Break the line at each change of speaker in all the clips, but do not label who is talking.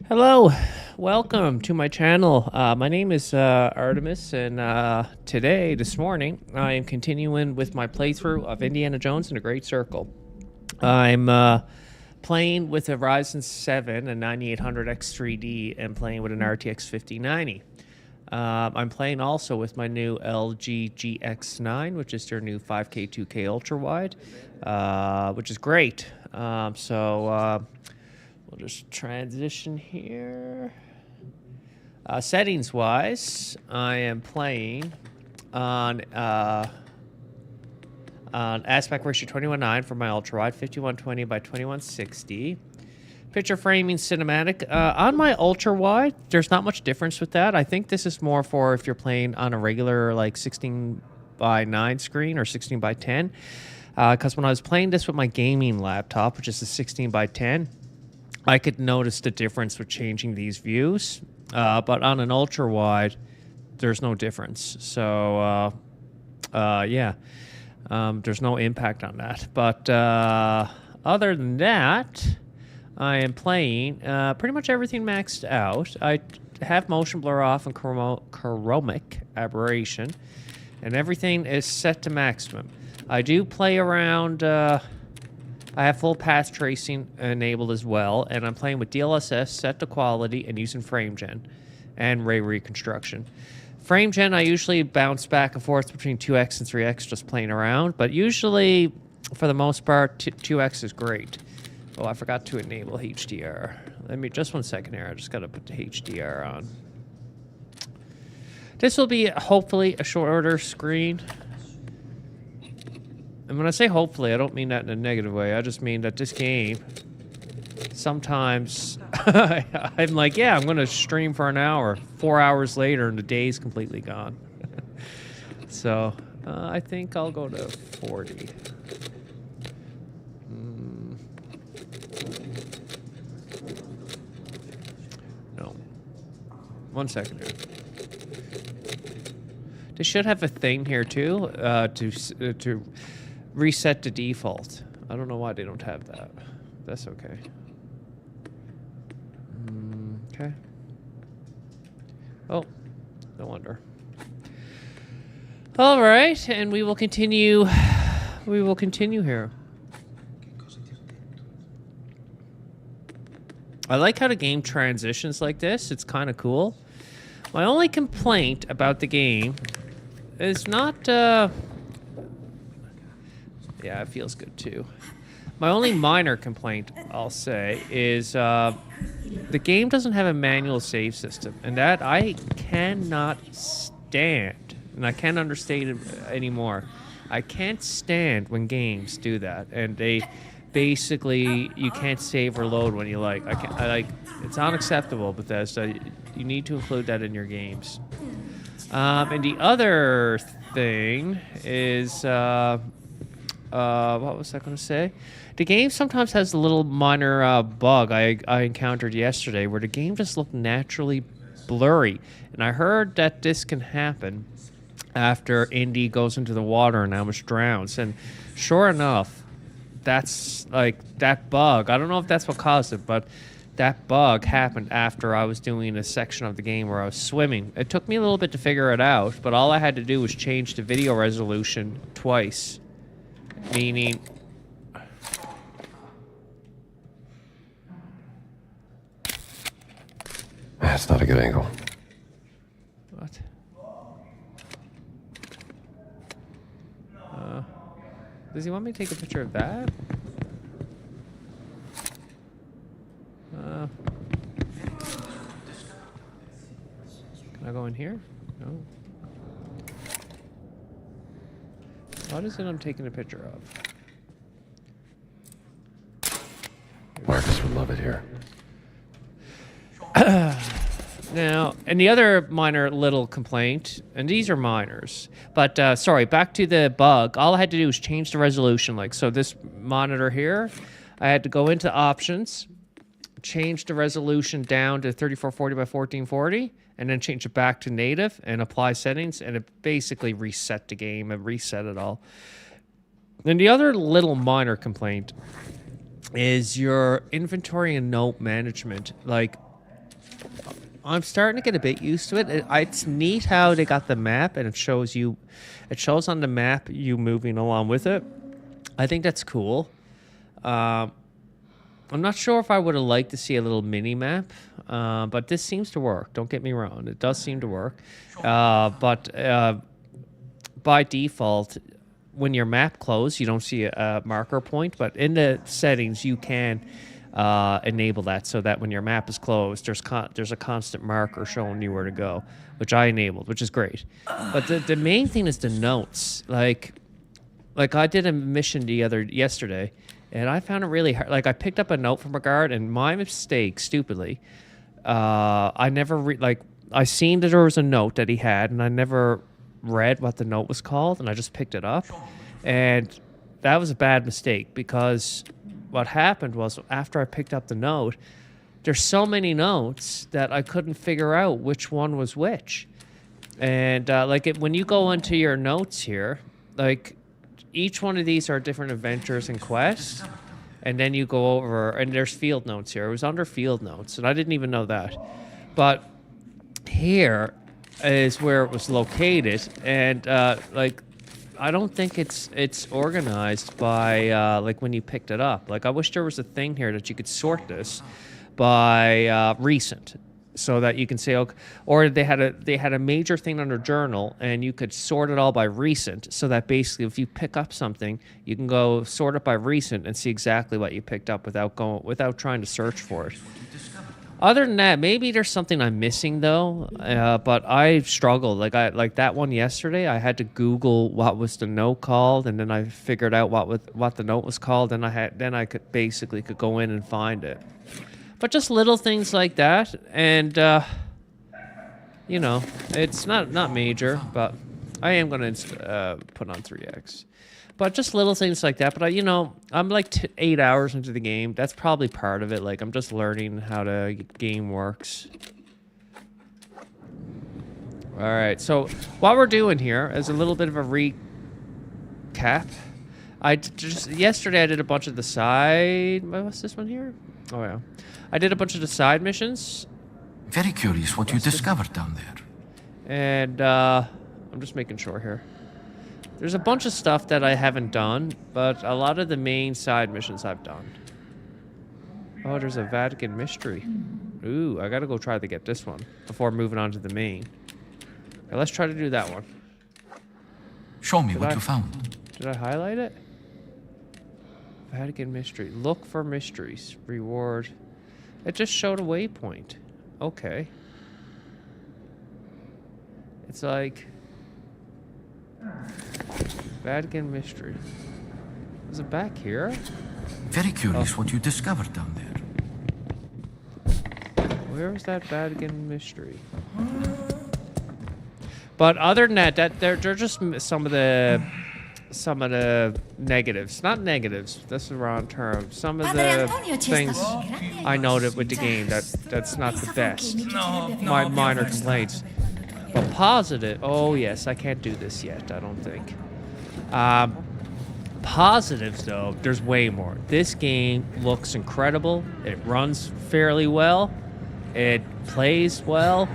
Hello, welcome to my channel. My name is Artemis, and this morning, I am continuing with my playthrough of Indiana Jones and a Great Circle. I'm playing with a Ryzen 7 and 9800X3D and playing with an RTX 5090. I'm playing also with my new LG GX9, which is their new 5K2K Ultrawide, which is great. We'll just transition here. Settings-wise, I am playing on aspect ratio 21:9 for my ultrawide, 5120 by 2160. Picture framing cinematic. On my ultrawide, there's not much difference with that. I think this is more for if you're playing on a regular like 16:9 screen or 16:10. Because when I was playing this with my gaming laptop, which is a 16:10. I could notice the difference with changing these views, but on an ultra wide, there's no difference. So, yeah, there's no impact on that. But other than that, I am playing pretty much everything maxed out. I have motion blur off and chromic aberration, and everything is set to maximum. I do play around. I have full path tracing enabled as well, and I'm playing with DLSS set to quality and using FrameGen and ray reconstruction. FrameGen, I usually bounce back and forth between 2x and 3x just playing around, but usually, for the most part, 2x is great. Oh, I forgot to enable HDR. Let me, just one second here, I just gotta put the HDR on. This will be, hopefully, a shorter screen. And when I say hopefully, I don't mean that in a negative way. I just mean that this game, sometimes I'm like, yeah, I'm going to stream for an hour. 4 hours later, and the day's completely gone. So I think I'll go to 40. No. 1 second here. They should have a thing here, too, to reset to default. I don't know why they don't have that. That's okay. Okay. Oh, no wonder. All right, and we will continue. We will continue here. I like how the game transitions like this. It's kind of cool. My only complaint about the game is not... Yeah, it feels good too. My only minor complaint, I'll say, is the game doesn't have a manual save system, and that I cannot stand, and I can't understate it anymore. I can't stand when games do that, and they basically you can't save or load when you like. It's unacceptable, Bethesda. You need to include that in your games. And the other thing is. What was I going to say? The game sometimes has a little minor bug I encountered yesterday where the game just looked naturally blurry. And I heard that this can happen after Indy goes into the water and almost drowns. And sure enough, that's like that bug. I don't know if that's what caused it, but that bug happened after I was doing a section of the game where I was swimming. It took me a little bit to figure it out, but all I had to do was change the video resolution twice. Meaning,
that's not a good angle.
What? Does he want me to take a picture of that? Can I go in here? No. What is it I'm taking a picture of?
Marcus would love it here.
Now, and the other minor little complaint, and these are minors, but sorry, back to the bug. All I had to do was change the resolution. Like, so this monitor here, I had to go into options, change the resolution down to 3440 by 1440, and then change it back to native and apply settings, and it basically reset the game and reset it all. And the other little minor complaint is your inventory and note management. Like, I'm starting to get a bit used to it. It's neat how they got the map and it shows on the map you moving along with it. I think that's cool. I'm not sure if I would have liked to see a little mini map, but this seems to work. Don't get me wrong. It does seem to work. But by default, when your map closed, you don't see a marker point. But in the settings, you can enable that so that when your map is closed, there's a constant marker showing you where to go, which I enabled, which is great. But the main thing is the notes. Like I did a mission yesterday, and I found it really hard. Like I picked up a note from a guard, and my mistake, stupidly, I never I seen that there was a note that he had, and I never read what the note was called, and I just picked it up, and that was a bad mistake because what happened was after I picked up the note, there's so many notes that I couldn't figure out which one was which, and when you go into your notes here, like each one of these are different adventures and quests, and then you go over and there's field notes here. It was under field notes, and I didn't even know that, but here is where it was located, and I don't think it's organized by when you picked it up. Like I wish there was a thing here that you could sort this by recent, so that you can say, okay, or they had a major thing under journal, and you could sort it all by recent, so that basically if you pick up something, you can go sort it by recent and see exactly what you picked up without trying to search for it. Other than that, maybe there's something I'm missing though, but I struggled. Like that one yesterday, I had to Google what was the note called, and then I figured out what the note was called, and I could go in and find it. But just little things like that, and it's not major, but I am gonna put on 3x. But just little things like that. But I'm like 8 hours into the game. That's probably part of it. Like I'm just learning how the game works. All right. So what we're doing here is a little bit of a recap. Yesterday I did a bunch of the side. What's this one here? Oh yeah. I did a bunch of the side missions.
Very curious what you discovered down there.
And I'm just making sure here. There's a bunch of stuff that I haven't done, but a lot of the main side missions I've done. Oh, there's a Vatican mystery. Ooh, I gotta go try to get this one before moving on to the main. Okay, let's try to do that one.
Show me what you found.
Did I highlight it? Vatican mystery. Look for mysteries. Reward. It just showed a waypoint. Okay. It's like... Vatican mystery. Is it back here?
Very curious what you discovered down there.
Where was that Vatican mystery? But other than that, they're just some of the negatives. Not negatives. That's the wrong term. Some of the things I noted with the game that's not the best. My minor complaints. But positive. Oh yes, I can't do this yet. I don't think. Positives though, there's way more. This game looks incredible. It runs fairly well. It plays well.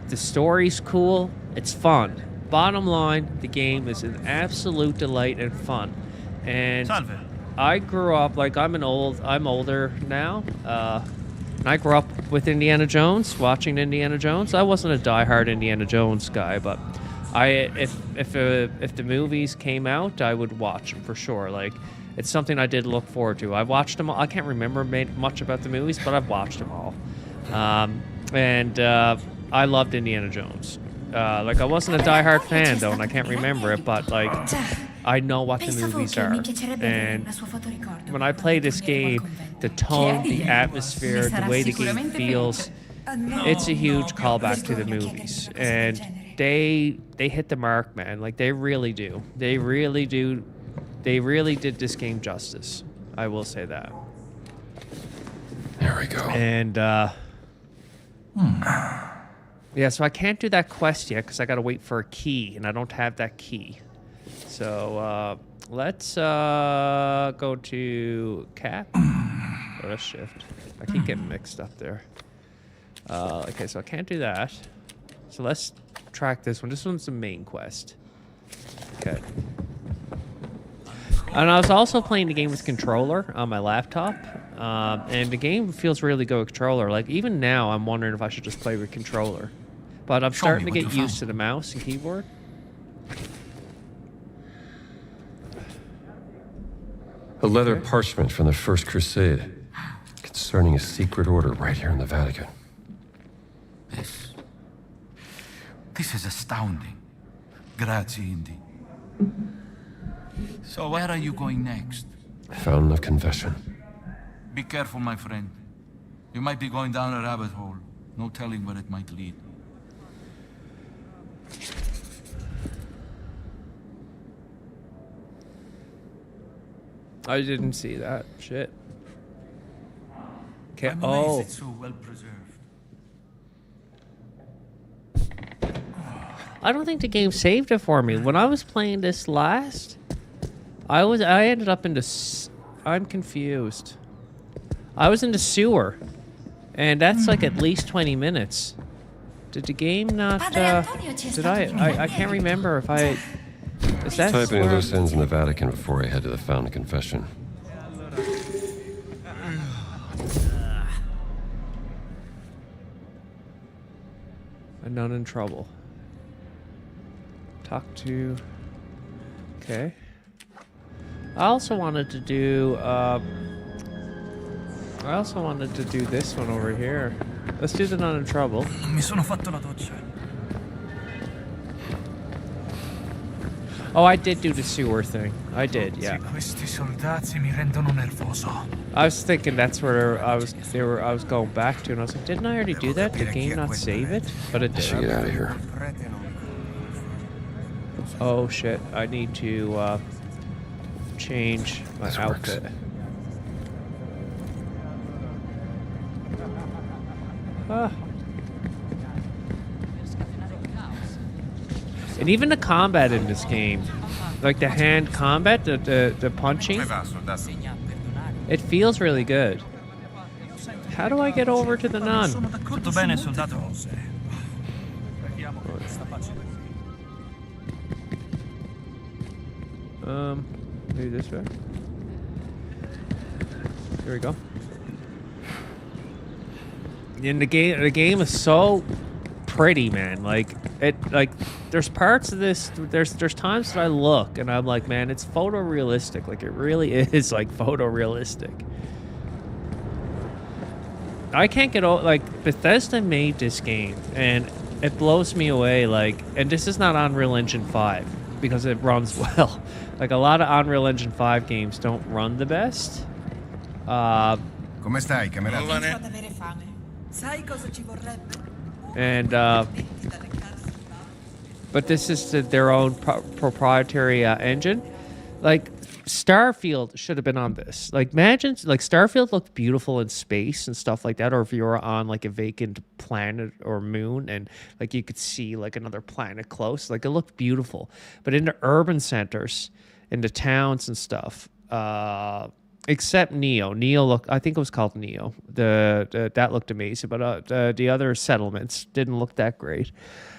The story's cool. It's fun. Bottom line, the game is an absolute delight and fun. And I grew up I'm older now. And I grew up with Indiana Jones, watching Indiana Jones. I wasn't a diehard Indiana Jones guy, but if the movies came out, I would watch them for sure. Like it's something I did look forward to. I've watched them all. I can't remember much about the movies, but I've watched them all. And I loved Indiana Jones. I wasn't a diehard fan though, and I can't remember it, but I know what the movies are. And when I play this game, the tone, the atmosphere, the way the game feels, it's a huge callback to the movies. And they hit the mark, man. Like they really do. They really do. They really did this game justice. I will say that.
There we go.
And yeah, so I can't do that quest yet because I got to wait for a key, and I don't have that key. So let's go to cap. Oh, that's shift. I keep getting mixed up there. Okay, so I can't do that. So let's track this one. This one's the main quest. Okay. And I was also playing the game with controller on my laptop. And the game feels really good with controller. Like, even now, I'm wondering if I should just play with controller. But I'm starting to get used to the mouse and keyboard.
A leather parchment from the First Crusade concerning a secret order right here in the Vatican.
This is astounding. Grazie, Indy. So where are you going next?
Fountain of Confession.
Be careful, my friend. You might be going down a rabbit hole. No telling where it might lead.
I didn't see that. Shit. Okay.
I'm
Oh.
amazed it's so well preserved.
I don't think the game saved it for me. When I was playing this last, I ended up in the. I'm confused. I was in the sewer, and that's like at least 20 minutes. Did the game not? Did I can't remember if I. Is that
Type any
where-
loose ends in the Vatican before I head to the Fountain of Confession.
A nun in trouble. Talk to. Okay. I also wanted to do. This one over here. Let's do the nun in trouble.
Mi sono fatto la doccia.
Oh, I did do the sewer thing. I did, yeah.
Questi soldati mi rendono nervoso.
I was thinking that's where I was going back to, and I was like, didn't I already do that? Did the game not save it? But it
I should
did.
get out of here.
Oh shit! I need to change my
This works.
outfit. Ah. And even the combat in this game, like the hand combat, the punching, it feels really good. How do I get over to the nun?
Tutto bene, soldato.
Maybe this way. Here we go. And the game is so pretty, man. Like there's parts of this. There's times that I look and I'm like, man, it's photorealistic. Like it really is like photorealistic. I can't get over, like, Bethesda made this game and it blows me away. Like, and this is not Unreal Engine 5 because it runs well. Like a lot of Unreal Engine 5 games don't run the best.
Come stai, camerato?
Sai cosa ci vorrebbe?
And but this is their own proprietary engine. Like Starfield should have been on this. Like imagine, like Starfield looked beautiful in space and stuff like that, or if you were on like a vacant planet or moon and like you could see like another planet close, like it looked beautiful. But in the urban centers, in the towns and stuff, except Neo looked, I think it was called Neo. That looked amazing, but the other settlements didn't look that great.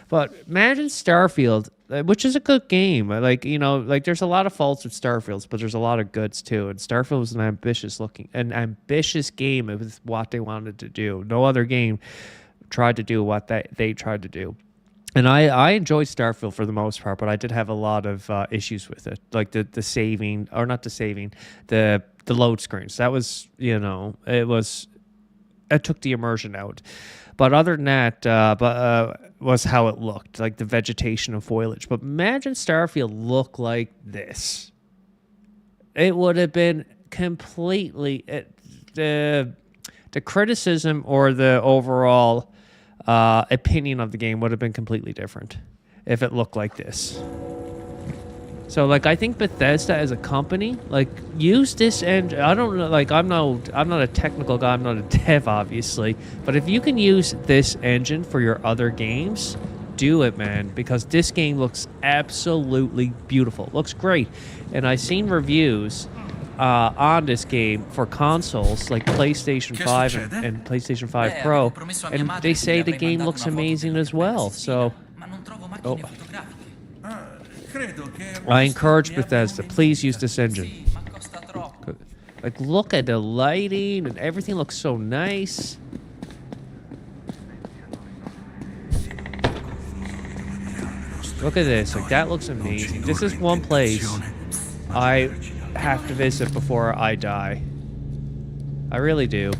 But imagine Starfield, which is a good game. Like, you know, like there's a lot of faults with Starfields, but there's a lot of goods too. And Starfield was an ambitious game with what they wanted to do. No other game tried to do what they tried to do. And I enjoyed Starfield for the most part, but I did have a lot of issues with it, like the saving, or not the saving, the load screens. That was, you know, it took the immersion out. But other than that, was how it looked, like the vegetation and foliage. But imagine Starfield looked like this. It would have been completely the criticism or the overall opinion of the game would have been completely different if it looked like this. So, like, I think Bethesda as a company, like, use this engine. I don't know, like, I'm not a technical guy. I'm not a dev, obviously. But if you can use this engine for your other games, do it, man. Because this game looks absolutely beautiful. Looks great. And I've seen reviews on this game for consoles like PlayStation 5 and PlayStation 5 Pro, and they say the game looks amazing as well. So, I encourage Bethesda, please use this engine. Like, look at the lighting and everything looks so nice. Look at this, like that looks amazing. This is one place I have to visit before I die. I really do.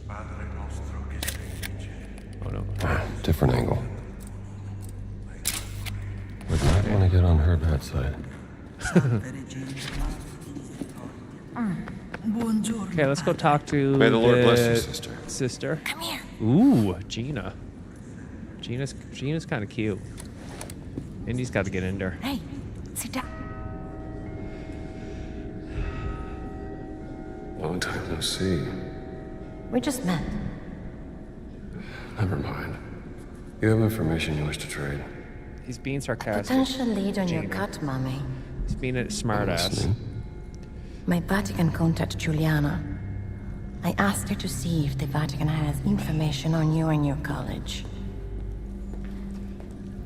Oh no.
Different angle. Would not want to get on her bad side.
Okay, let's go talk to
May the Lord bless you, sister.
Sister.
Come here.
Ooh, Gina. Gina's kind of cute. Indy's got to get in there.
Hey, sit down.
Long time no see.
We just met.
Never mind. You have information you wish to trade.
He's being sarcastic.
Potential lead on your
Gina.
cut, mommy.
He's being a smartass.
Listening.
My Vatican contact, Juliana. I asked her to see if the Vatican has information on you and your college.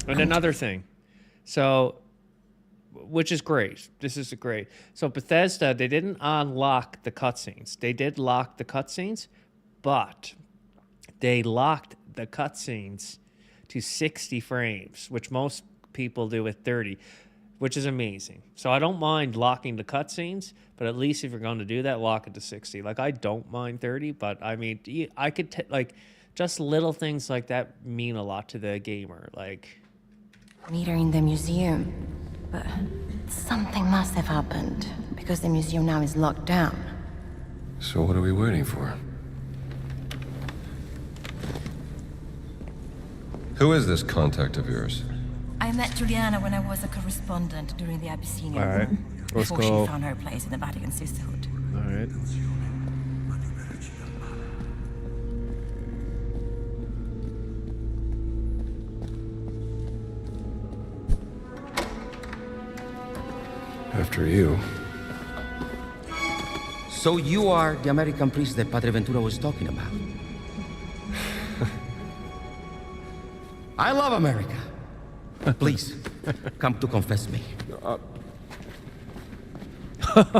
And another thing. So, which is great. This is great. So Bethesda, they didn't unlock the cutscenes. They did lock the cutscenes, but they locked the cutscenes to 60 frames, which most people do at 30, which is amazing. So I don't mind locking the cutscenes, but at least if you're going to do that, lock it to 60. Like, I don't mind 30, but I mean, I could, like, just little things like that mean a lot to the gamer. Like,
Meet her in the museum. But something must have happened, because the museum now is locked down.
So what are we waiting for? Who is this contact of yours?
I met Juliana when I was a correspondent during the Abyssinian
all right,
War,
let's
before
go.
she found her place in the Vatican Sisterhood.
All right.
After you.
So you are the American priest that Padre Ventura was talking about? I love America. Please, come to confess me.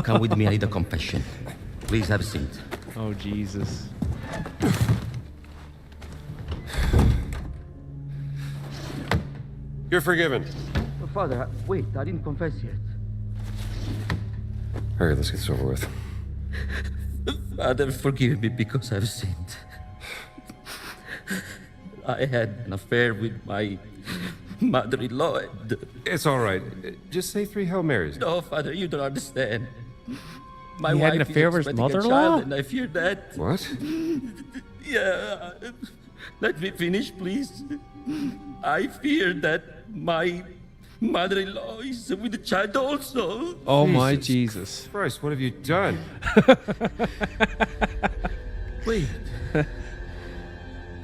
Come with me, I need a confession. Please have a seat.
Oh, Jesus.
You're forgiven.
Father, wait, I didn't confess yet.
Hurry, let's get this over with.
Father, forgive me because I've sinned. I had an affair with my mother-in-law.
It's all right. Just say 3 Hail Marys.
No, Father, you don't understand. My
He had an
wife
affair
is
with his
expecting a
mother-in-law?
child, and I fear that.
What?
Yeah. Let me finish, please. I fear that my mother-in-law is with the child also.
Oh, my Jesus.
Christ, what have you done?
Wait.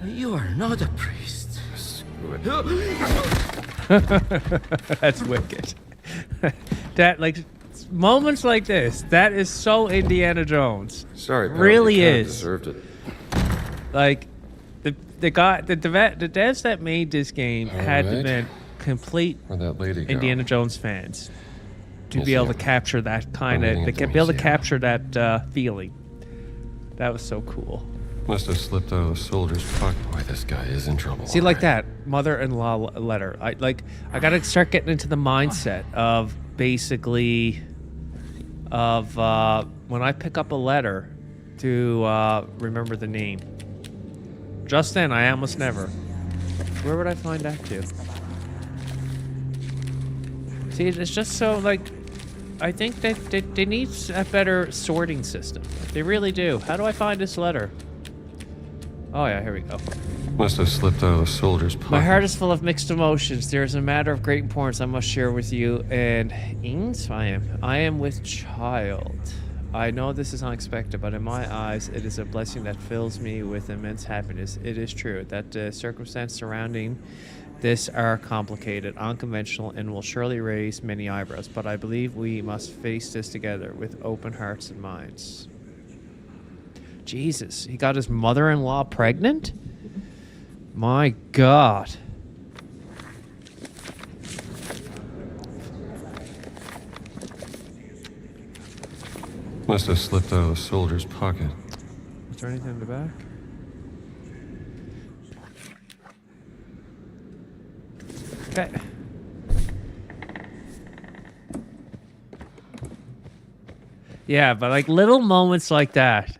You are not a priest.
Screw it.
That's wicked. That, like, moments like this, that is so Indiana Jones.
Sorry, pal,
Really
you kinda
is.
deserved it.
Like, the devs that made this game had to
Alright.
been complete
Where'd that lady go?
Indiana Jones fans to be
Museum.
able to capture that kind
We're
of,
leading
to
into
be able to
museum.
capture that feeling. That was so cool.
Must have slipped out of the soldier's pocket. Boy, this guy is in trouble.
See, like
alright.
that mother-in-law letter. I gotta start getting into the mindset of basically of when I pick up a letter to remember the name. Just then, I almost never. Where would I find that to? See, it's just so like. I think that they need a better sorting system. They really do. How do I find this letter? Oh yeah, here we go.
Must have slipped out of the soldier's pocket.
My heart is full of mixed emotions. There is a matter of great importance I must share with you. And Ings, I am with child. I know this is unexpected, but in my eyes, it is a blessing that fills me with immense happiness. It is true that the circumstance surrounding This are complicated, unconventional, and will surely raise many eyebrows, but I believe we must face this together with open hearts and minds. Jesus, he got his mother-in-law pregnant? My God.
Must have slipped out of the soldier's pocket.
Is there anything in the back? Okay. Yeah, but like little moments like that,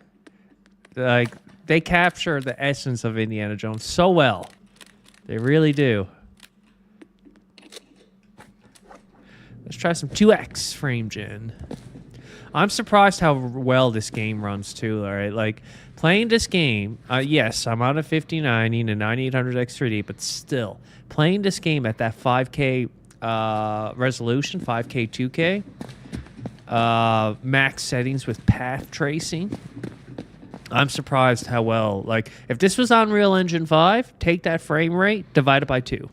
like they capture the essence of Indiana Jones so well. They really do. Let's try some 2X frame gen. I'm surprised how well this game runs too, all right? Like, playing this game, yes, I'm on a 5090 and a 9800X3D, but still, playing this game at that 5K resolution, 5K2K, max settings with path tracing, I'm surprised how well, like, if this was on Unreal Engine 5, take that frame rate, divide it by 2.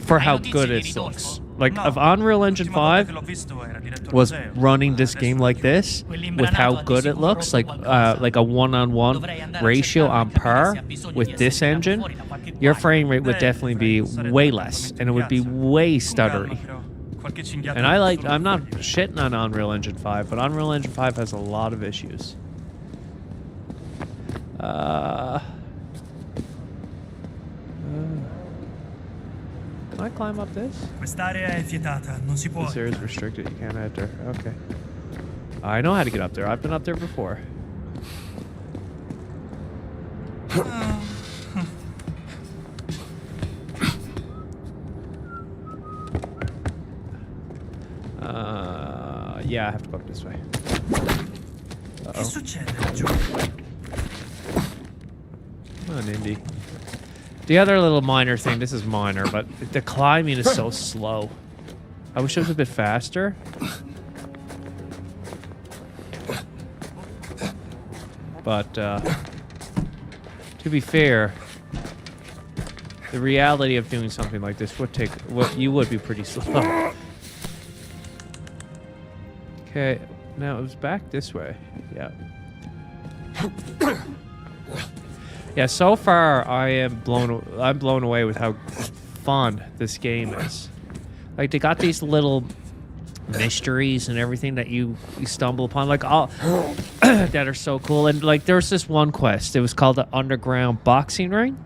For how good it looks. Like, if Unreal Engine 5 was running this game like this, with how good it looks, like a one-on-one ratio on par with this engine, your frame rate would definitely be way less, and it would be way stuttery. And I'm not shitting on Unreal Engine 5, but Unreal Engine 5 has a lot of issues. Can I climb up this?
Quest'area è vietata, non si può.
This area is restricted, you can't enter. Okay. I know how to get up there. I've been up there before. Yeah, I have to go up this way.
Che succede laggiù?
Come on, Indy. The other little minor thing, this is minor, but the climbing is so slow. I wish it was a bit faster. But, to be fair, the reality of doing something like this would take, you would be pretty slow. Okay, now it was back this way. Yeah. Yeah, so far I'm blown away with how fun this game is. Like, they got these little mysteries and everything that you stumble upon, like all that are so cool. And like, there was this one quest. It was called the Underground Boxing Ring.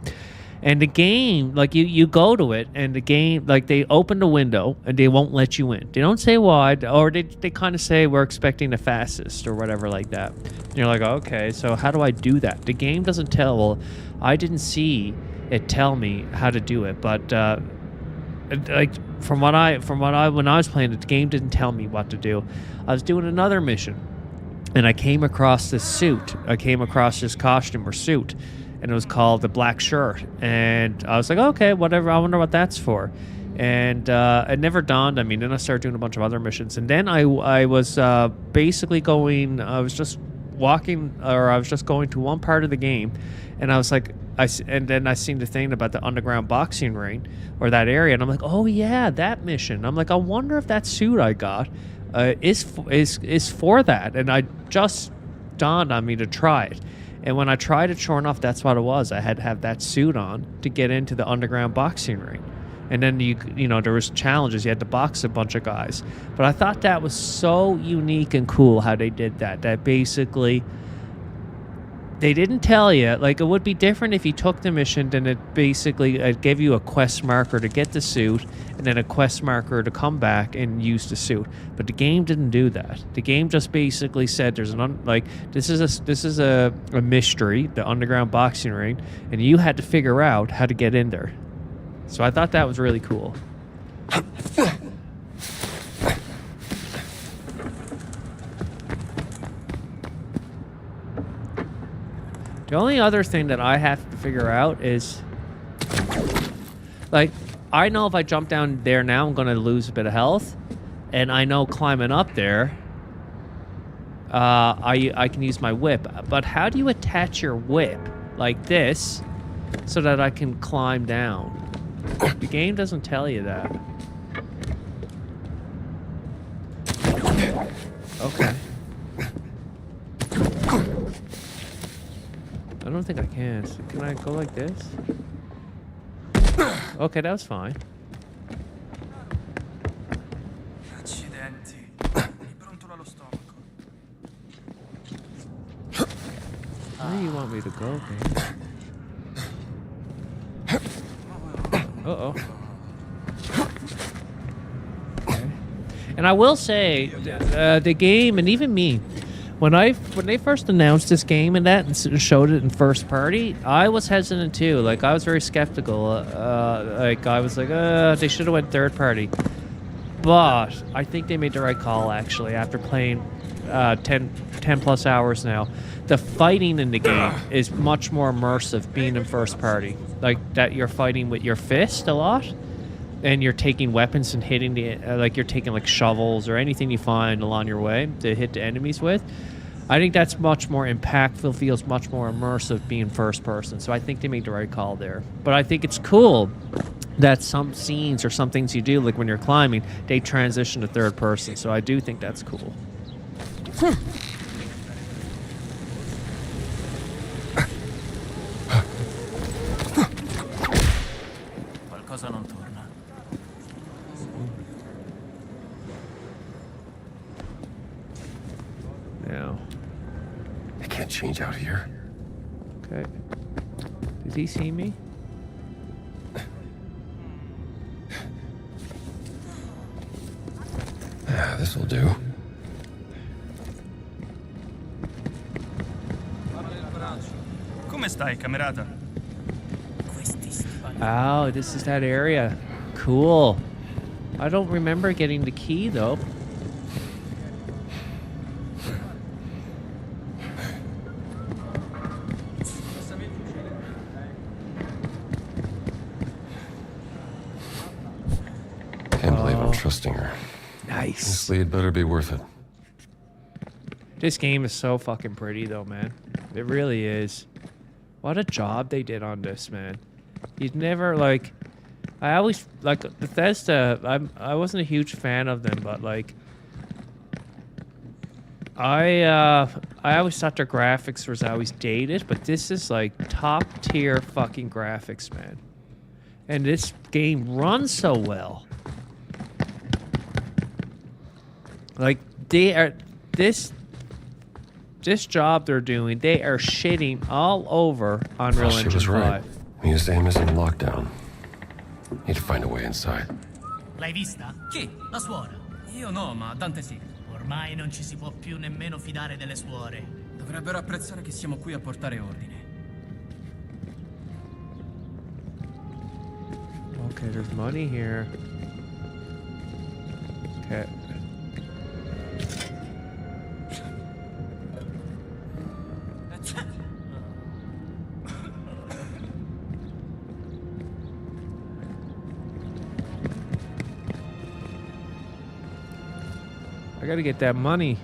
And the game, like, you go to it, and the game, like, they open the window, and they won't let you in. They don't say why, or they kind of say, we're expecting the fastest, or whatever like that. And you're like, okay, so how do I do that? The game doesn't tell. Well, I didn't see it tell me how to do it, but, like, when I was playing it, the game didn't tell me what to do. I was doing another mission, and I came across this suit. I came across this costume or suit. And it was called the Black Shirt. And I was like, okay, whatever. I wonder what that's for. And it never dawned on me. Then I started doing a bunch of other missions. And then I was basically going, I was just walking, or I was just going to one part of the game. And I was like, and then I seen the thing about the underground boxing ring, or that area. And I'm like, oh yeah, that mission. I'm like, I wonder if that suit I got is for that. And I just dawned on me to try it. And when I tried it, sure enough, that's what it was. I had to have that suit on to get into the underground boxing ring. And then, you know, there was challenges. You had to box a bunch of guys. But I thought that was so unique and cool how they did that. That basically, they didn't tell you. Like, it would be different if you took the mission, then it basically gave you a quest marker to get the suit, and then a quest marker to come back and use the suit. But the game didn't do that. The game just basically said there's this is a mystery, the underground boxing ring, and you had to figure out how to get in there. So I thought that was really cool. The only other thing that I have to figure out is, like, I know if I jump down there now, I'm going to lose a bit of health. And I know climbing up there, I can use my whip. But how do you attach your whip like this so that I can climb down. The game doesn't tell you that. Okay. I don't think I can. So can I go like this? Okay, that was fine.
Accidenti. Mi brontola lo stomaco.
Where do you want me to go, babe? Uh-oh. Okay. And I will say, the game, and even me, when they first announced this game and that and showed it in first party, I was hesitant too. Like, I was very skeptical. Like, I was like, they should have went third party. But I think they made the right call, actually, after playing 10 plus hours now. The fighting in the game is much more immersive being in first party. Like, that you're fighting with your fist a lot, and you're taking weapons and hitting the, like, you're taking, like, shovels or anything you find along your way to hit the enemies with. I think that's much more impactful, feels much more immersive being first person. So I think they made the right call there. But I think it's cool that some scenes or some things you do, like when you're climbing, they transition to third person. So I do think that's cool.
Qualcosa non torna.
Now.
I can't change out here.
Okay. Did he see me?
Yeah, this'll do.
Come stai, camerata?
Oh, this is that area. Cool. I don't remember getting the key, though.
Can't believe I'm trusting her.
Nice.
This lead better be worth it.
This game is so fucking pretty, though, man. It really is. What a job they did on this, man. You'd never, like... I always... Like, Bethesda, I wasn't a huge fan of them, but, like... I always thought their graphics was always dated, but this is, like, top-tier fucking graphics, man. And this game runs so well. Like, they are... This job they're doing, they are shitting all over Unreal
She
Engine
was
5.
right. Museum is in lockdown. Need to find a way inside.
L'hai vista?
Chi? La suora? Io no, ma Dante sì.
Ormai non ci si può più nemmeno fidare delle suore.
Dovrebbero apprezzare che siamo qui a portare ordine.
Okay, there's money here. Okay. I gotta get that money.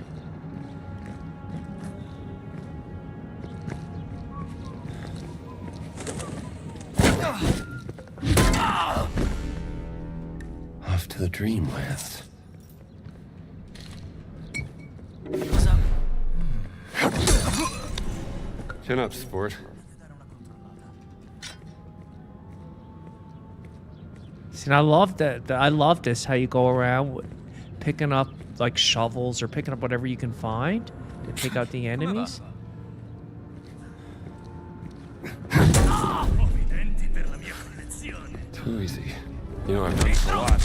Off to the dreamlands. Chin up, sport.
See, I love that. I love this. How you go around picking up like shovels or picking up whatever you can find to take out the enemies.
Too easy. You know I've done this a lot.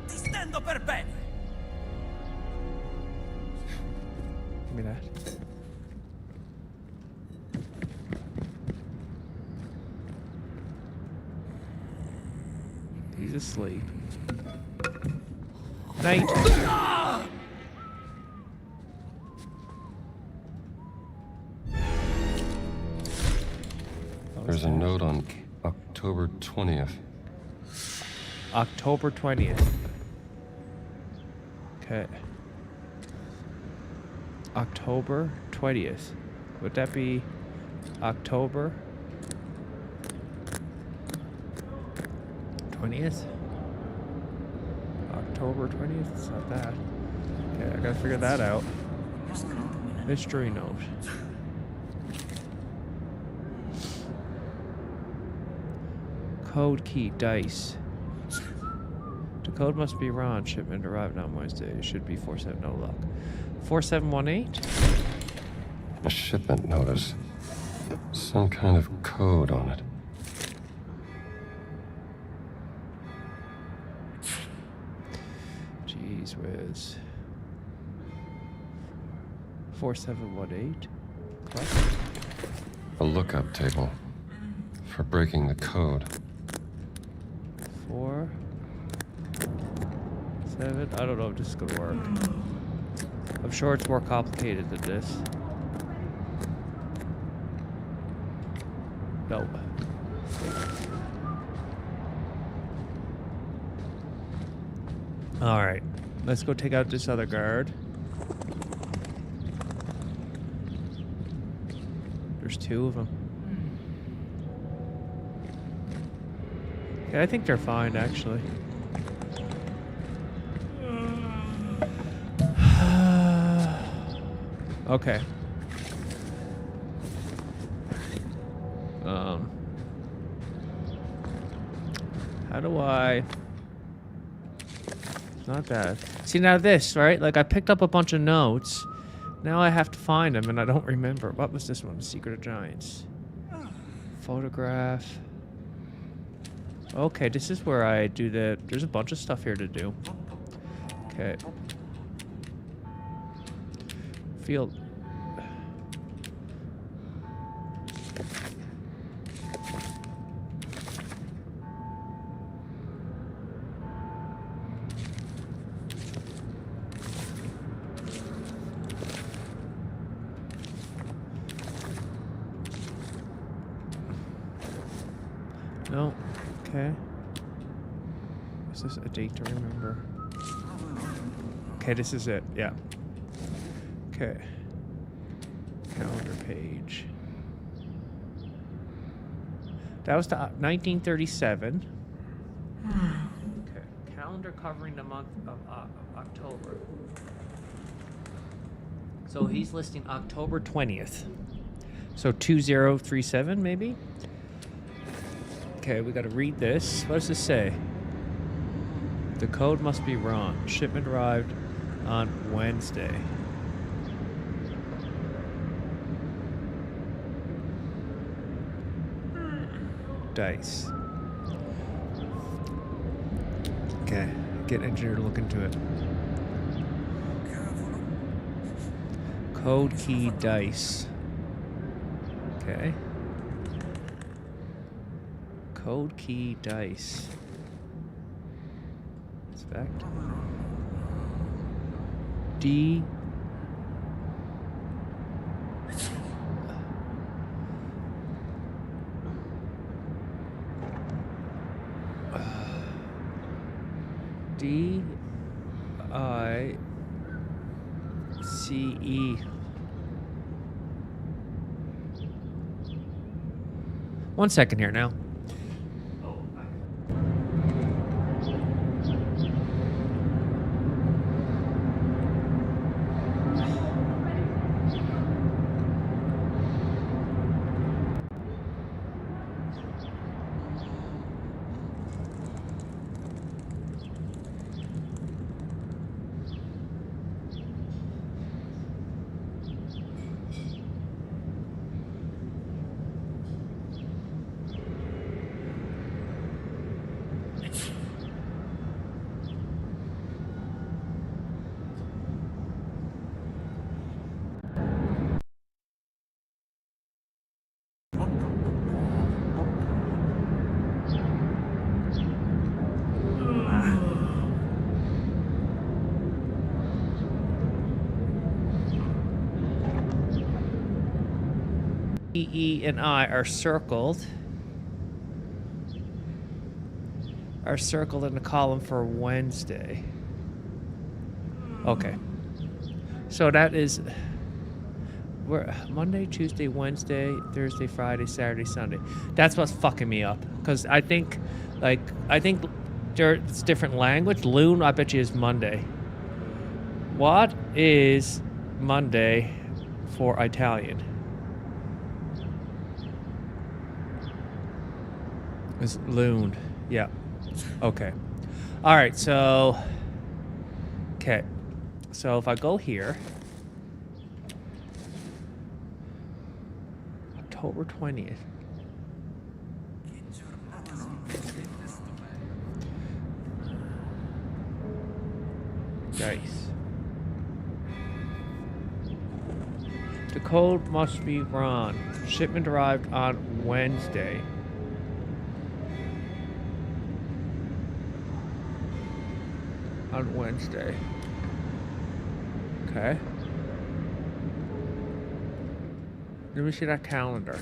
Ti stendo per bene.
Give me that. He's asleep. Night.
There's a note on October 20th.
October 20th. Okay. October 20th. Would that be October 20th? October 20th? It's not bad. Okay, I gotta figure that out. Mystery note. Code key dice. The code must be wrong. Shipment arrived on Wednesday. It should be 47. No luck. 4718?
A shipment notice. Some kind of code on it.
Jeez whiz. 4718? What?
A lookup table for breaking the code.
4 7. I don't know if this is gonna work. I'm sure it's more complicated than this. Nope. Alright. Let's go take out this other guard. There's 2 of them. Yeah, I think they're fine, actually. Okay. How do I... It's not bad. See, now this, right? Like, I picked up a bunch of notes. Now I have to find them, and I don't remember. What was this one? Secret of Giants. Photograph. Okay, this is where I do the... There's a bunch of stuff here to do. Okay. Field. No. Okay. Is this a date to remember? Okay, this is it. Yeah. Okay. Calendar page. That was the 1937. Okay. Calendar covering the month of October. So he's listing October 20th. So 2037 maybe? Okay, we gotta read this. What does this say? The code must be wrong. Shipment arrived on Wednesday. Dice. Okay, get engineer to look into it. Code key dice. Okay. Code key dice. Inspect. D. D. I. C. E. One second here now. E and I are circled. Are circled in the column for Wednesday. Okay. So that is we're Monday, Tuesday, Wednesday, Thursday, Friday, Saturday, Sunday. That's what's fucking me up. Because I think it's different language. Loon, I bet you, is Monday. What is Monday for Italian? It's loon. Yeah. Okay. All right. So. Okay. So if I go here. October 20th. Nice. The code must be run. Shipment arrived on Wednesday. On Wednesday. Okay. Let me see that calendar.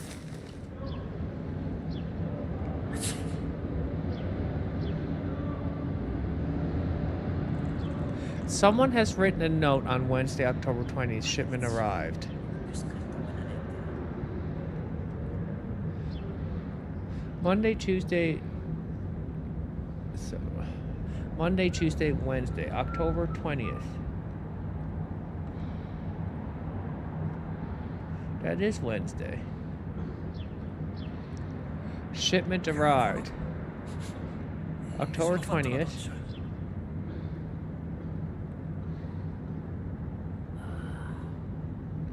Someone has written a note on Wednesday, October 20th. Shipment arrived. Monday, Tuesday. So, Monday, Tuesday, Wednesday, October 20th. That is Wednesday. Shipment arrived. October 20th.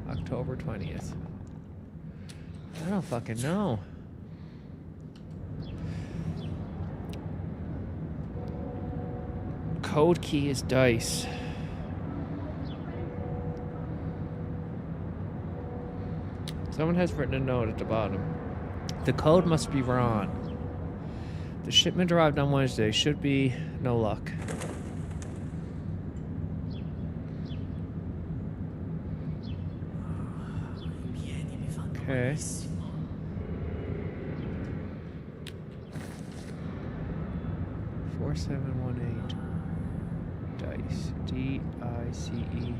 October 20th. I don't fucking know. Code key is dice. Someone has written a note at the bottom. The code must be wrong. The shipment arrived on Wednesday. Should be no luck. Okay. $4718. Dice. D-I-C-E.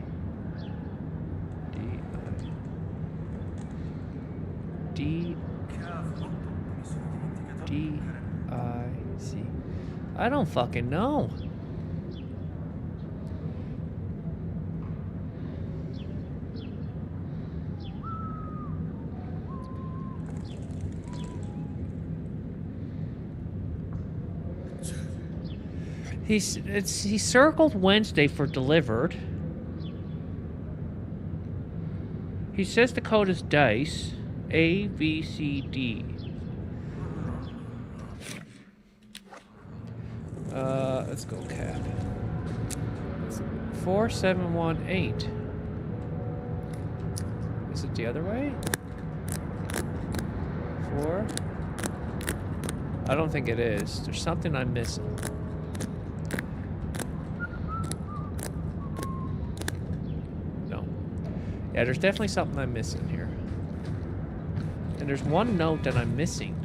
D-I-C. I don't fucking know. He circled Wednesday for delivered. He says the code is dice. A, B, C, D. Let's go cap. 4718. Is it the other way? 4? I don't think it is. There's something I'm missing. No. Yeah, there's definitely something I'm missing here. And there's one note that I'm missing.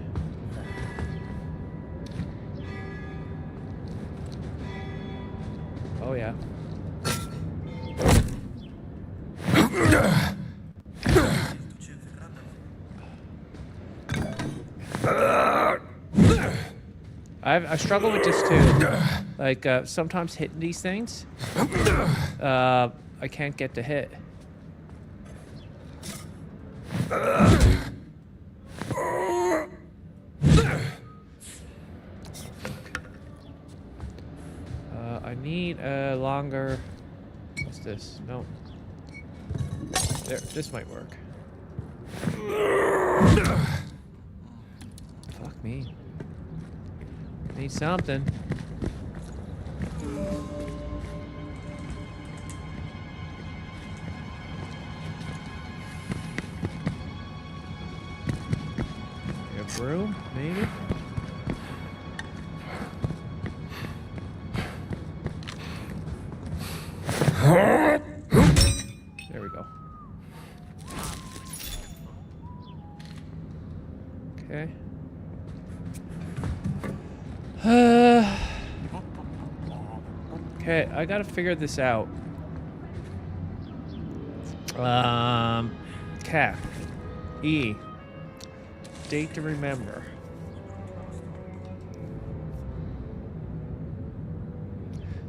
Oh, yeah. I struggle with this too. Like, sometimes hitting these things, I can't get to hit. I need a longer... What's this? No. There, this might work. Fuck me. Need something. A broom, maybe? There we go. Okay. Okay, I gotta figure this out. Cap. E. Date to remember.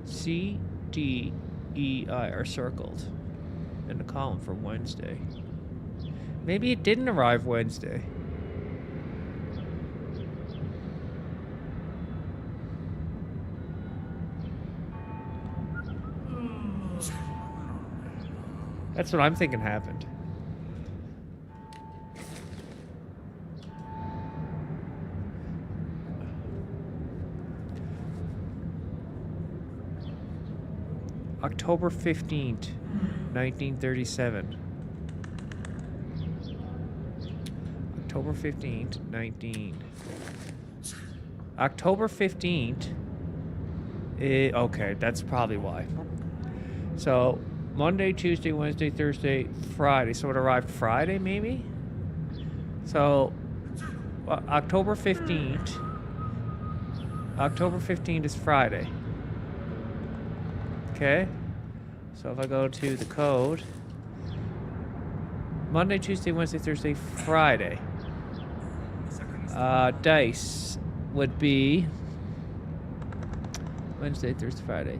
C, D, E, I are circled in the column for Wednesday. Maybe it didn't arrive Wednesday. That's what I'm thinking happened. October 15th, 1937. October 15th, October 15th. Okay, that's probably why. So, Monday, Tuesday, Wednesday, Thursday, Friday. So it arrived Friday, maybe? So, October 15th. October 15th is Friday. Okay? So if I go to the code, Monday, Tuesday, Wednesday, Thursday, Friday. Dice would be Wednesday, Thursday, Friday.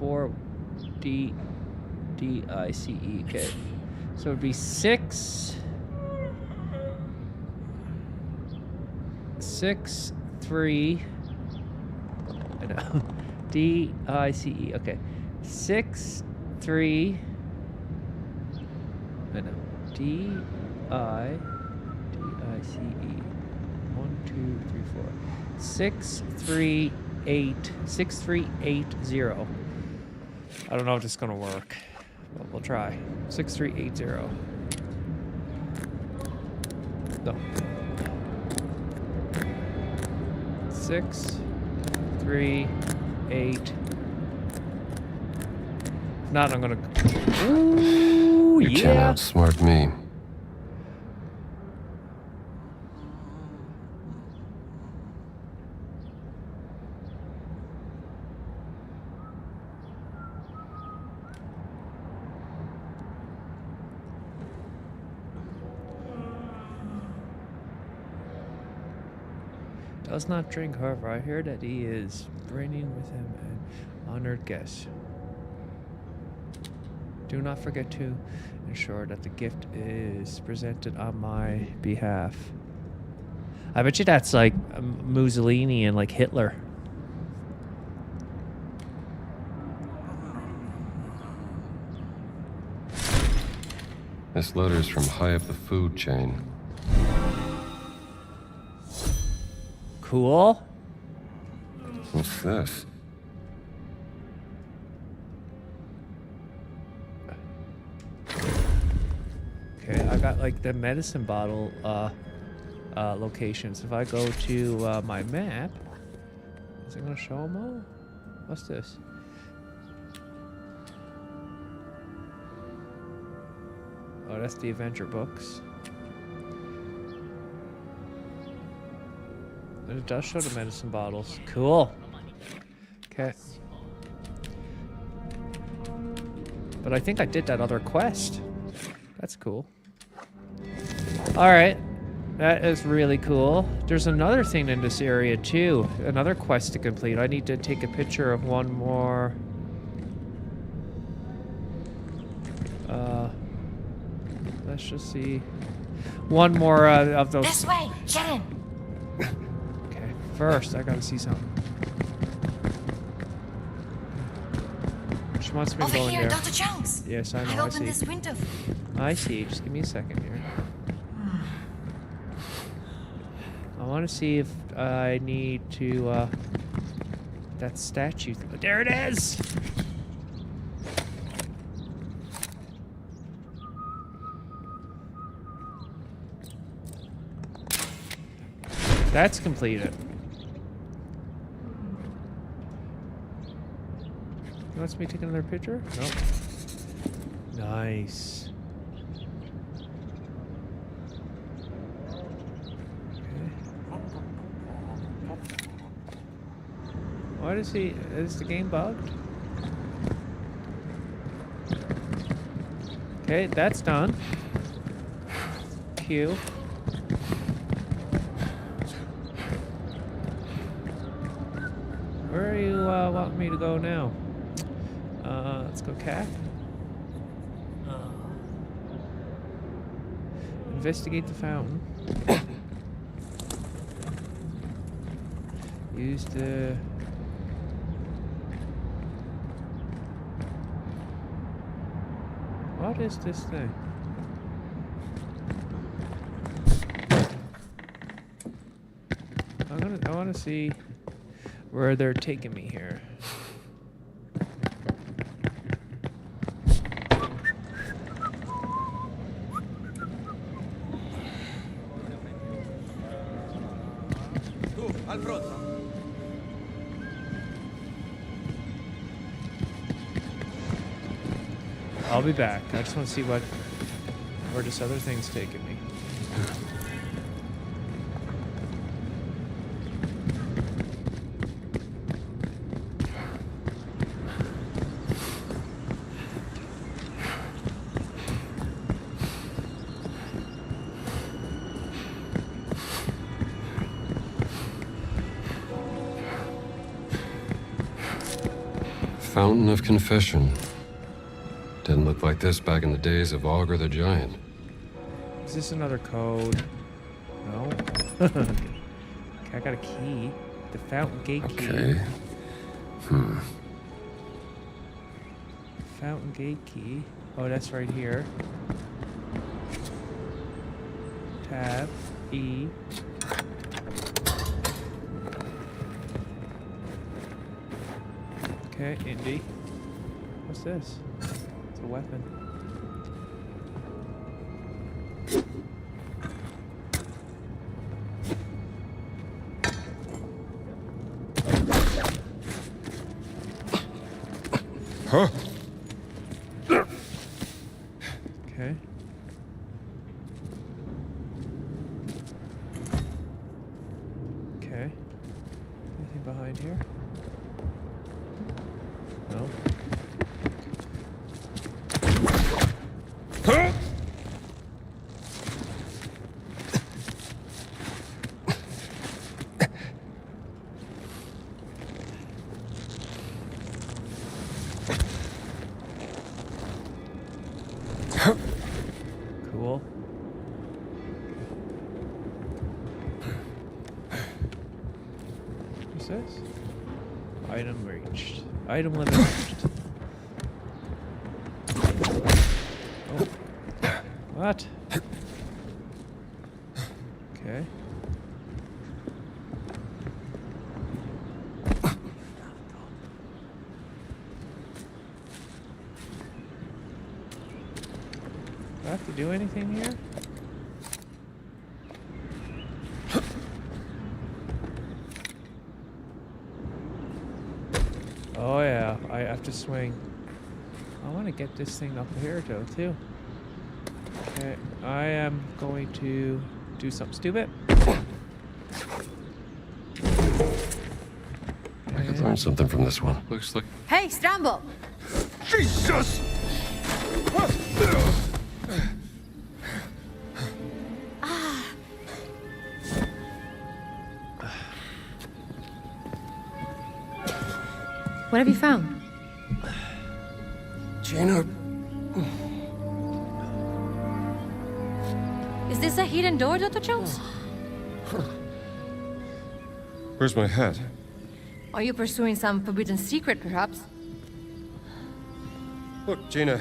4D DICE. Okay. So it would be 6 3 I know. DICE. Okay. 6 3 I know. DICE. 1 2 3 4 6 3 8 6 3 8 0. I don't know if it's gonna work, but we'll try. 6 3 8 0. No. 6 3 8. If not, I'm gonna. Ooh,
You can't outsmart me.
Does not drink, however, I hear that he is bringing with him an honored guest. Do not forget to ensure that the gift is presented on my behalf. I bet you that's like Mussolini and like Hitler.
This letter's from high up the food chain.
Cool.
What's this?
Okay, I got like the medicine bottle locations. If I go to my map, is it gonna show them all? What's this? Oh, that's the adventure books. And it does show the medicine bottles. Cool. Okay. But I think I did that other quest. That's cool. Alright. That is really cool. There's another thing in this area too. Another quest to complete. I need to take a picture of one more. Let's just see. One more of those.
This way! Get in!
Okay. First, I gotta see something. She wants me to
Over
go in
here,
there.
Dr. Jones!
Yes, I know.
I've
I
opened
see.
this window for you.
I see. Just give me a second here. I want to see if I need to, that statue. There it is! That's completed. You want me to take another picture? Nope. Nice. Why does he... Is the game bugged? Okay, that's done. Q. Where are you wanting me to go now? Let's go cat. Investigate the fountain. Use the... What is this thing? I want to see where they're taking me here. I'll be back. I just want to see where this other thing's taking me.
Fountain of Confession. Didn't look like this back in the days of Augur the Giant.
Is this another code? No. Okay, I got a key. The fountain gate key.
Okay.
Fountain gate key. Oh, that's right here. Tab. E. Okay, Indy. What's this? It's a weapon.
Huh?
Okay. Okay. Anything behind here? No.
Huh?
Cool. What's this? Item reached. Item limit reached. Oh. What? Okay. Do I have to do anything here? Oh yeah, I have to swing. I want to get this thing up here though, too. Okay, I am going to do something stupid.
I could learn something from this one. Looks like...
Hey, Stramble!
Jesus!
What have you found?
Gina...
Is this a hidden door, Dr. Jones?
Where's my hat?
Are you pursuing some forbidden secret, perhaps?
Look, Gina,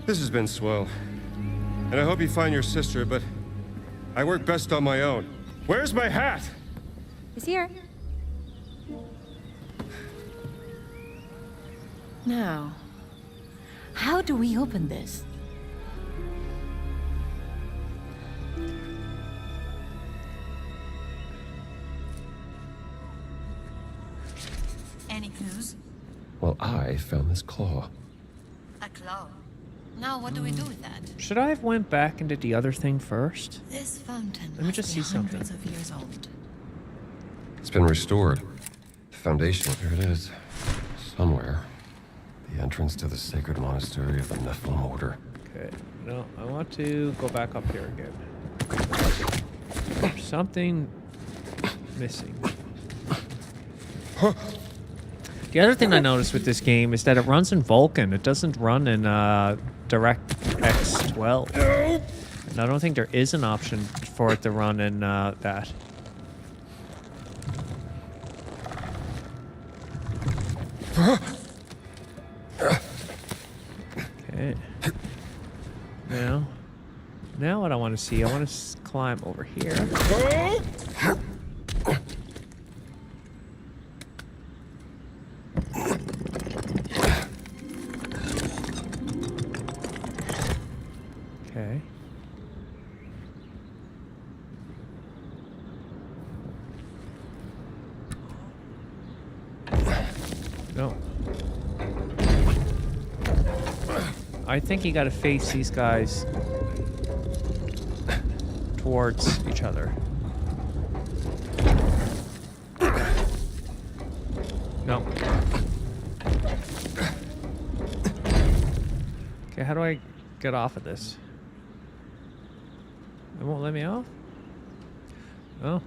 this has been swell. And I hope you find your sister, but I work best on my own. Where's my hat?
It's here. Now, how do we open this?
Any clues?
Well, I found this claw.
A claw. Now what do we do with that?
Should I have went back and did the other thing first?
This fountain
Let me
must
just
be
see something.
hundreds of years old.
It's been restored. The foundation, there it is. Somewhere. The entrance to the sacred monastery of the Nephilim Order.
Okay. No, I want to go back up here again. There's something missing. The other thing I noticed with this game is that it runs in Vulkan. It doesn't run in DirectX 12. And I don't think there is an option for it to run in that. Okay. Now what I want to see, I want to climb over here. Okay. No. I think you gotta face these guys towards each other. No. Okay, how do I get off of this? It won't let me off? Oh.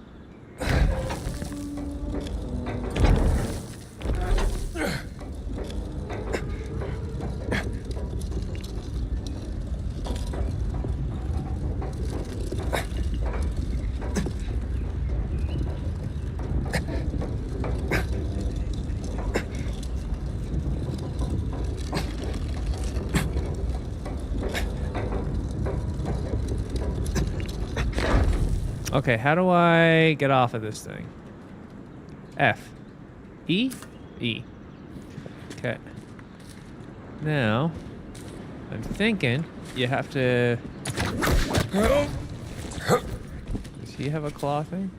Okay, how do I get off of this thing? F. E? E. Okay. Now, I'm thinking you have to... Does he have a claw thing?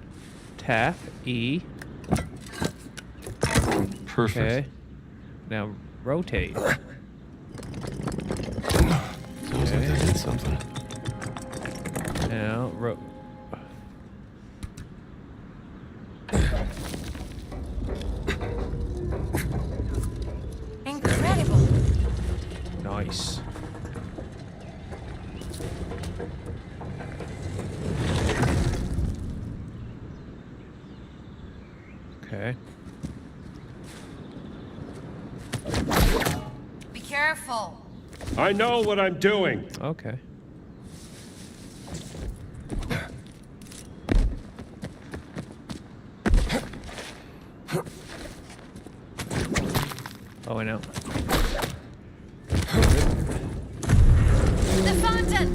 Tap. E.
Perfect.
Okay. Now, rotate.
Sounds like they did something.
Now,
Incredible.
nice. Okay.
Be careful.
I know what I'm doing.
Okay. Oh, I know.
The fountain!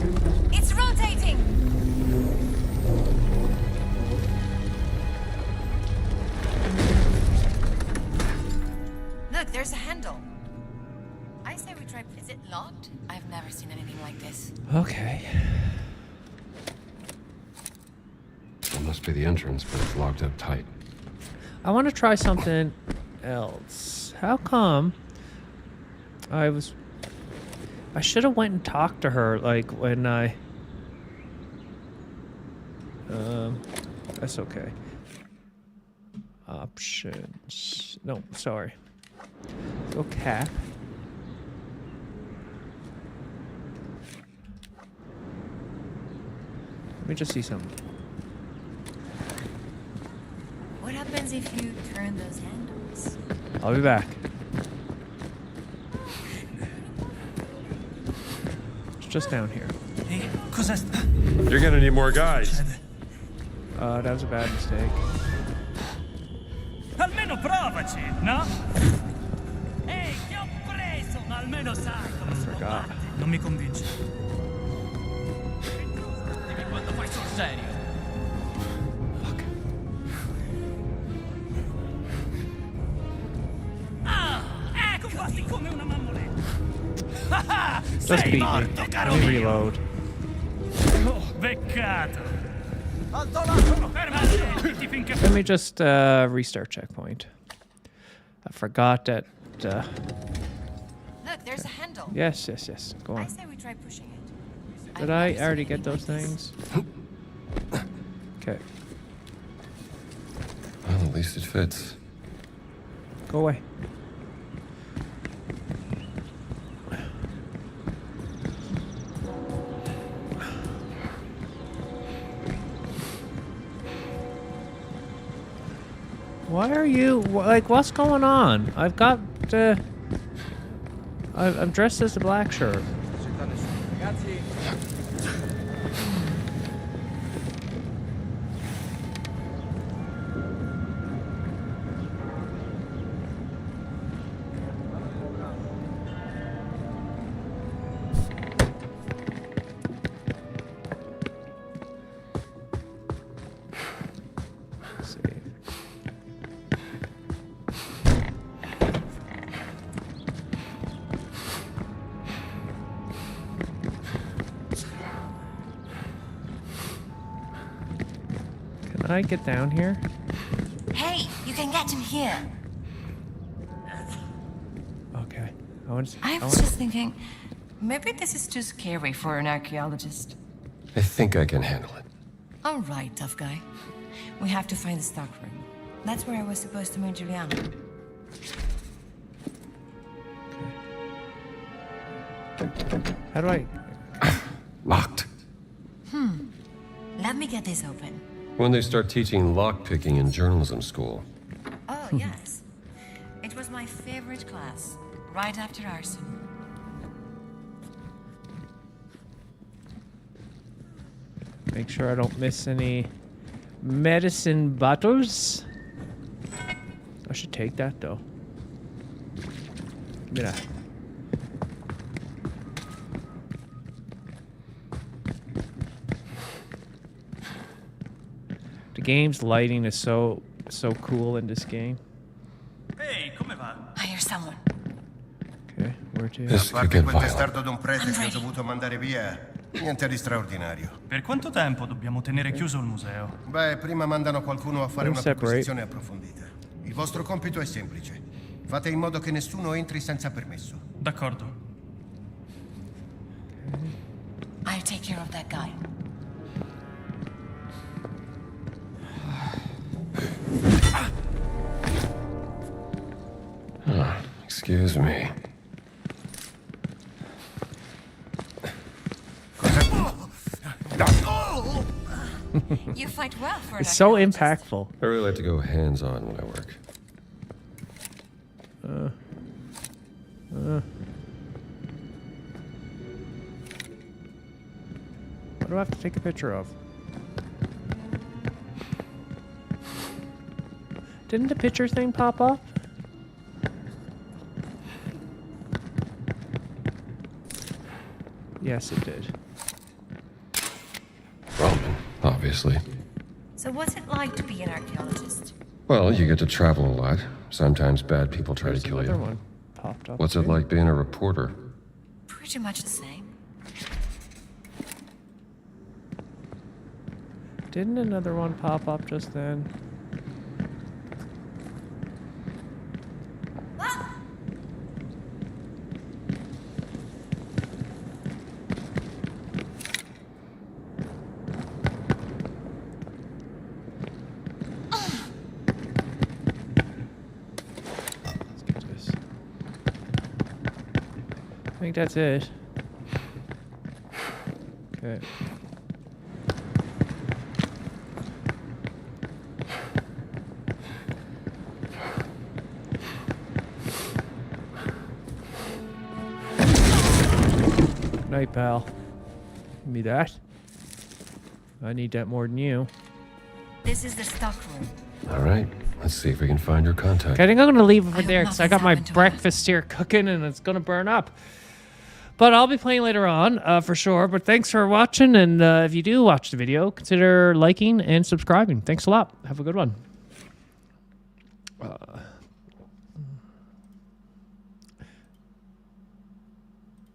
It's rotating! Look, there's a handle. I say we try... Is it locked? I've never seen anything like this.
Okay.
That must be the entrance, but it's locked up tight.
I want to try something else. How come I should have went and talked to her, like, when I... That's okay. Options. No, sorry. Go cap. Let me just see something.
What happens if you turn those handles?
I'll be back. It's just down here.
Ehi, cosa sta?
You're gonna need more guys.
That was a bad mistake.
Almeno provaci, no? Ehi, ti ho preso! Almeno sai come si
Forgot.
combatte. Non mi convince. Dimmi quando fai sul serio. Come una mammoletta.
Just beat me. Let me reload.
Beccato.
Let me just restart checkpoint. I forgot that.
Look, there's a handle.
Yes. Go
I
on.
say we try pushing it.
Did I already get those things? Okay.
Well, at least it fits.
Go away. Why are you like? What's going on? I've got. I'm dressed as a black shirt. Can I get down here?
Hey, you can get him here.
Okay.
I was just thinking, maybe this is too scary for an archaeologist.
I think I can handle it.
All right, tough guy. We have to find the stockroom. That's where I was supposed to meet Juliana.
How do I...
Locked.
Let me get this open.
When they start teaching lockpicking in journalism school.
Oh, yes. It was my favorite class, right after arson.
Make sure I don't miss any medicine bottles. I should take that, though. Give me that. The game's lighting is so cool in this game.
Ehi, come va?
I hear someone.
Okay, where to?
This
A
could
parte
get
quel
violent.
testardo d'un prete che ho dovuto mandare via, niente di straordinario.
Per quanto tempo dobbiamo tenere chiuso il museo?
Beh, prima mandano qualcuno a fare una
Separate.
perquisizione approfondita. Il vostro compito è semplice. Fate in modo che nessuno entri senza permesso.
D'accordo.
I'll take care of that guy.
Excuse me.
You fight well for an
It's so
archaeologist.
impactful.
I really like to go hands-on when I work.
What do I have to take a picture of? Didn't the picture thing pop up? Yes, it did.
Roman, obviously.
So what's it like to be an archaeologist?
Well, you get to travel a lot. Sometimes bad people try to kill
Another
you.
one popped up.
What's it
too.
like being a reporter?
Pretty much the same.
Didn't another one pop up just then? Let's get this. I think that's it. Okay. Night, pal. Give me that. I need that more than you.
This is the stockroom.
All right, let's see if we can find your contact.
Okay, I think I'm gonna leave over
hope
there because I
nothing's
got my
happened to her.
breakfast here cooking and it's gonna burn up. But I'll be playing later on, for sure. But thanks for watching, and if you do watch the video, consider liking and subscribing. Thanks a lot. Have a good one.